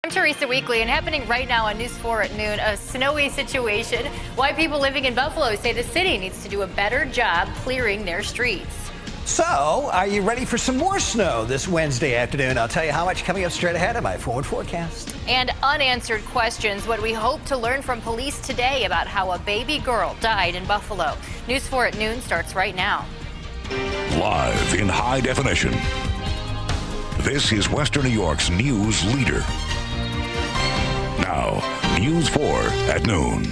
I'm Teresa Weekly, and happening right now on News 4 at noon, a snowy situation. Why people living in Buffalo say the city needs to do a better job clearing their streets. So, are you ready for some more snow this Wednesday afternoon? I'll tell you how much coming up straight ahead of my forward forecast. And unanswered questions, what we hope to learn from police today about how a baby girl died in Buffalo. News 4 at noon starts right now. Live in high definition. This is Western New York's news leader. Now, News 4 at noon.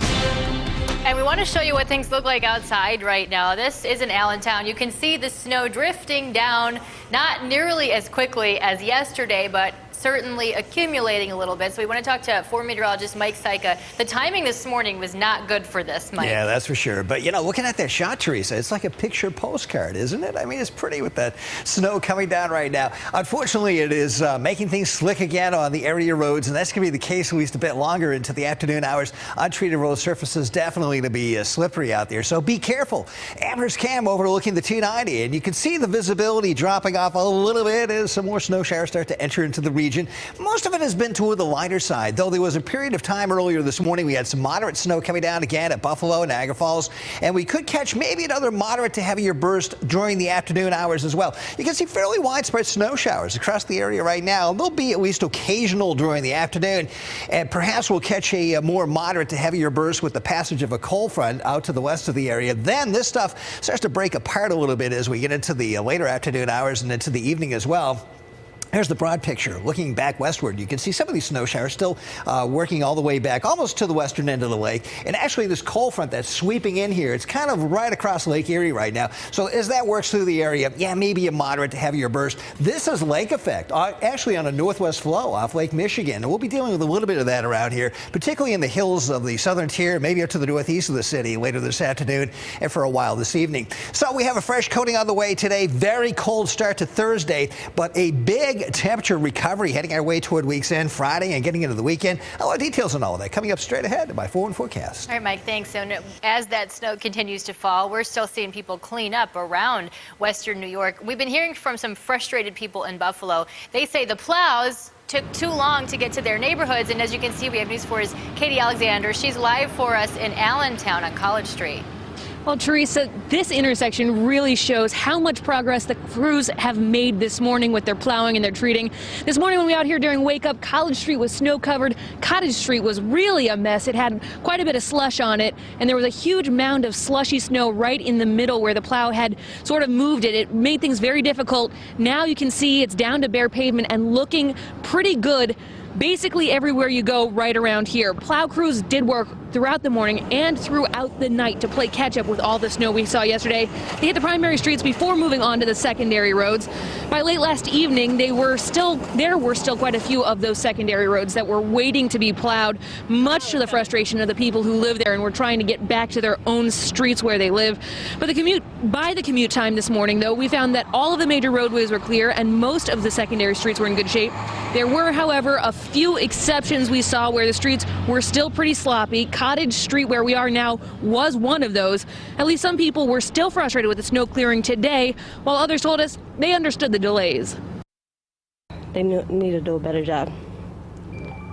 And we want to show you what things look like outside right now. This is in Allentown. You can see the snow drifting down, not nearly as quickly as yesterday, but certainly accumulating a little bit. So we want to talk to former meteorologist Mike Syka. The timing this morning was not good for this, Mike. Yeah, that's for sure. But, you know, looking at that shot, Teresa, it's like a picture postcard, isn't it? I mean, it's pretty with that snow coming down right now. Unfortunately, it is making things slick again on the area roads, and that's going to be the case at least a bit longer into the afternoon hours. Untreated road surfaces definitely to be slippery out there, so be careful. Amherst Cam overlooking the T90, and you can see the visibility dropping off a little bit as some more snow showers start to enter into the region. Most of it has been toward the lighter side, though there was a period of time earlier this morning we had some moderate snow coming down again at Buffalo and Niagara Falls, and we could catch maybe another moderate to heavier burst during the afternoon hours as well. You can see fairly widespread snow showers across the area right now. They'll be at least occasional during the afternoon, and perhaps we'll catch a more moderate to heavier burst with the passage of a cold front out to the west of the area. Then this stuff starts to break apart a little bit as we get into the later afternoon hours and into the evening as well. Here's the broad picture. Looking back westward, you can see some of these snow showers still working all the way back, almost to the western end of the lake. And actually, this cold front that's sweeping in here, it's kind of right across Lake Erie right now. So as that works through the area, yeah, maybe a moderate to heavier burst. This is lake effect, actually on a northwest flow off Lake Michigan. And we'll be dealing with a little bit of that around here, particularly in the hills of the southern tier, maybe up to the northeast of the city later this afternoon and for a while this evening. So we have a fresh coating on the way today. Very cold start to Thursday, but a big temperature recovery heading our way toward week's end Friday and getting into the weekend. A lot of details on all of that coming up straight ahead by forward forecast. All right, Mike, thanks. So as that snow continues to fall, we're still seeing people clean up around Western New York. We've been hearing from some frustrated people in Buffalo. They say the plows took too long to get to their neighborhoods. And as you can see, we have News 4's Katie Alexander. She's live for us in Allentown on College Street. Well, Teresa, this intersection really shows how much progress the crews have made this morning with their plowing and their treating. This morning when we were out here during Wake Up, College Street was snow covered. Cottage Street was really a mess. It had quite a bit of slush on it, and there was a huge mound of slushy snow right in the middle where the plow had sort of moved it. It made things very difficult. Now you can see it's down to bare pavement and looking pretty good basically everywhere you go right around here. Plow crews did work throughout the morning and throughout the night to play catch up with all the snow we saw yesterday. They hit the primary streets before moving on to the secondary roads. By late last evening, there were still quite a few of those secondary roads that were waiting to be plowed, much to the frustration of the people who live there and were trying to get back to their own streets where they live. But by the commute time this morning, though, we found that all of the major roadways were clear and most of the secondary streets were in good shape. There were, however, a few exceptions we saw where the streets were still pretty sloppy. Cottage Street, where we are now, was one of those. At least some people were still frustrated with the snow clearing today, while others told us they understood the delays. They need to do a better job.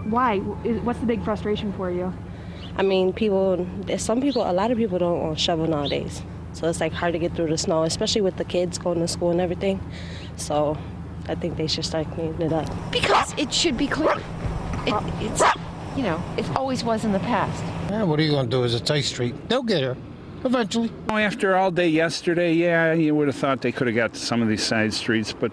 Why? What's the big frustration for you? I mean, a lot of people don't shovel nowadays. So it's like hard to get through the snow, especially with the kids going to school and everything. So I think they should start cleaning it up. Because it should be clear. It's, you know, it always was in the past. What are you going to do? It's a tight street. They'll get her eventually. After all day yesterday, yeah, you would have thought they could have got to some of these side streets, but,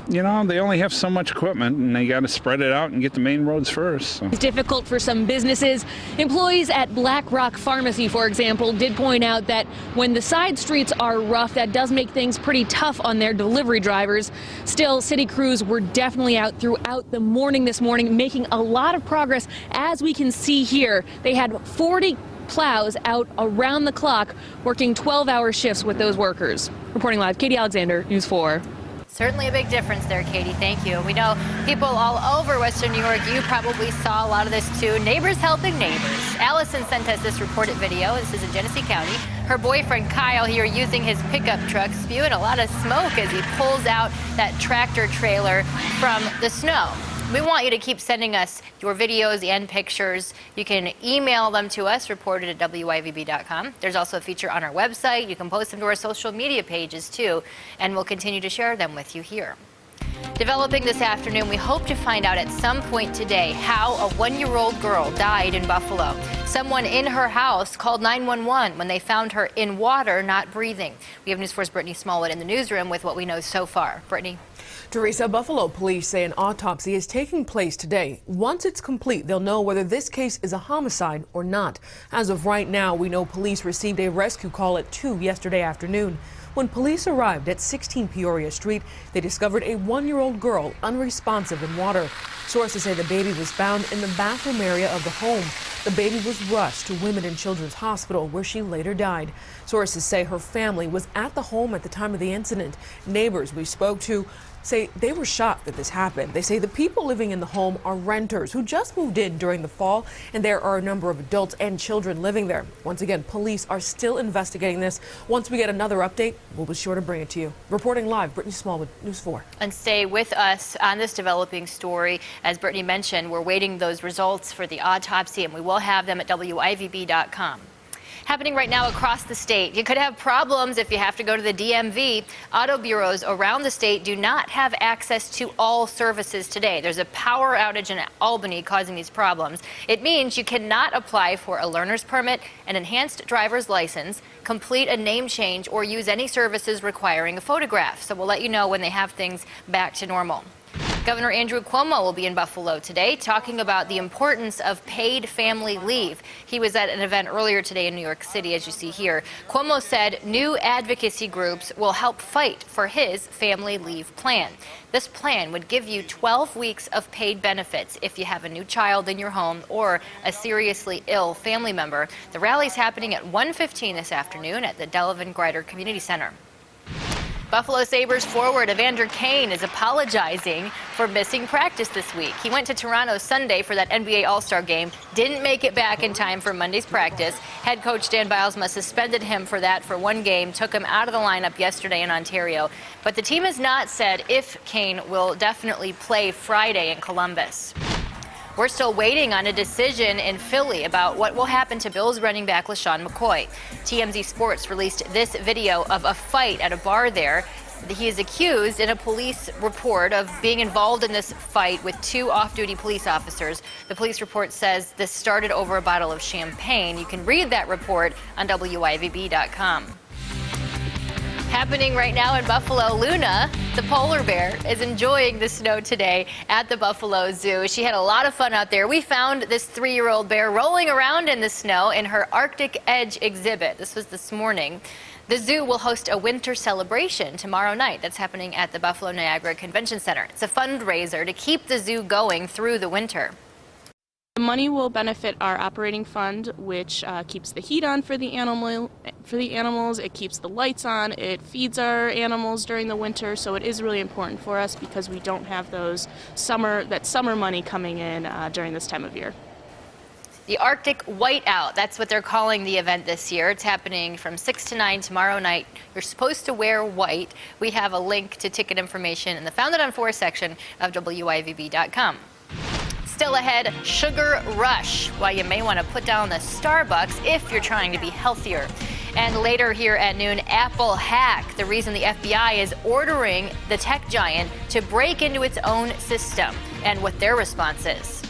you know, they only have so much equipment, and they got to spread it out and get the main roads first. So. It's difficult for some businesses. Employees at Black Rock Pharmacy, for example, did point out that when the side streets are rough, that does make things pretty tough on their delivery drivers. Still, city crews were definitely out throughout the morning this morning, making a lot of progress. As we can see here, they had 40 plows out around the clock, working 12-hour shifts with those workers. Reporting live, Katie Alexander, News 4. Certainly a big difference there, Katie. Thank you. We know people all over Western New York, you probably saw a lot of this too. Neighbors helping neighbors. Allison sent us this reported video. This is in Genesee County. Her boyfriend Kyle here using his pickup truck, spewing a lot of smoke as he pulls out that tractor trailer from the snow. We want you to keep sending us your videos and pictures. You can email them to us, reported@WIVB.com. There's also a feature on our website. You can post them to our social media pages too, and we'll continue to share them with you here. Developing this afternoon, we hope to find out at some point today how a 1-year-old girl died in Buffalo. Someone in her house called 911 when they found her in water, not breathing. We have News 4's Brittany Smallwood in the newsroom with what we know so far. Brittany. Teresa, Buffalo police say an autopsy is taking place today. Once it's complete, they'll know whether this case is a homicide or not. As of right now, we know police received a rescue call at 2 yesterday afternoon. When police arrived at 16 Peoria Street, they discovered a 1-year-old girl unresponsive in water. Sources say the baby was found in the bathroom area of the home. The baby was rushed to Women and Children's Hospital, where she later died. Sources say her family was at the home at the time of the incident. Neighbors we spoke to say they were shocked that this happened. They say the people living in the home are renters who just moved in during the fall, and there are a number of adults and children living there. Once again, police are still investigating this. Once we get another update, we'll be sure to bring it to you. Reporting live, Brittany Smallwood, News 4. And stay with us on this developing story. As Brittany mentioned, we're waiting those results for the autopsy, and we will have them at WIVB.com. Happening right now across the state. You could have problems if you have to go to the DMV. Auto bureaus around the state do not have access to all services today. There's a power outage in Albany causing these problems. It means you cannot apply for a learner's permit, an enhanced driver's license, complete a name change, or use any services requiring a photograph. So we'll let you know when they have things back to normal. Governor Andrew Cuomo will be in Buffalo today talking about the importance of paid family leave. He was at an event earlier today in New York City, as you see here. Cuomo said new advocacy groups will help fight for his family leave plan. This plan would give you 12 weeks of paid benefits if you have a new child in your home or a seriously ill family member. The rally's happening at 1:15 this afternoon at the Delavan Grider Community Center. Buffalo Sabres forward Evander Kane is apologizing for missing practice this week. He went to Toronto Sunday for that NBA All-Star game, didn't make it back in time for Monday's practice. Head coach Dan Bylsma suspended him for that for one game, took him out of the lineup yesterday in Ontario. But the team has not said if Kane will definitely play Friday in Columbus. We're still waiting on a decision in Philly about what will happen to Bills running back LaShawn McCoy. TMZ Sports released this video of a fight at a bar there. He is accused in a police report of being involved in this fight with 2 off-duty police officers. The police report says this started over a bottle of champagne. You can read that report on WIVB.com. Happening right now in Buffalo, Luna, the polar bear, is enjoying the snow today at the Buffalo Zoo. She had a lot of fun out there. We found this 3-year-old bear rolling around in the snow in her Arctic Edge exhibit. This was this morning. The zoo will host a winter celebration tomorrow night. That's happening at the Buffalo Niagara Convention Center. It's a fundraiser to keep the zoo going through the winter. The money will benefit our operating fund, which keeps the heat on for the animals. It keeps the lights on. It feeds our animals during the winter. So it is really important for us because we don't have that summer money coming in during this time of year. The Arctic Whiteout, that's what they're calling the event this year. It's happening from 6 to 9 tomorrow night. You're supposed to wear white. We have a link to ticket information in the Found It on 4 section of WIVB.com. Still ahead, sugar rush, why you may want to put down the Starbucks if you're trying to be healthier. And later here at noon, Apple hack, the reason the FBI is ordering the tech giant to break into its own system and what their response is.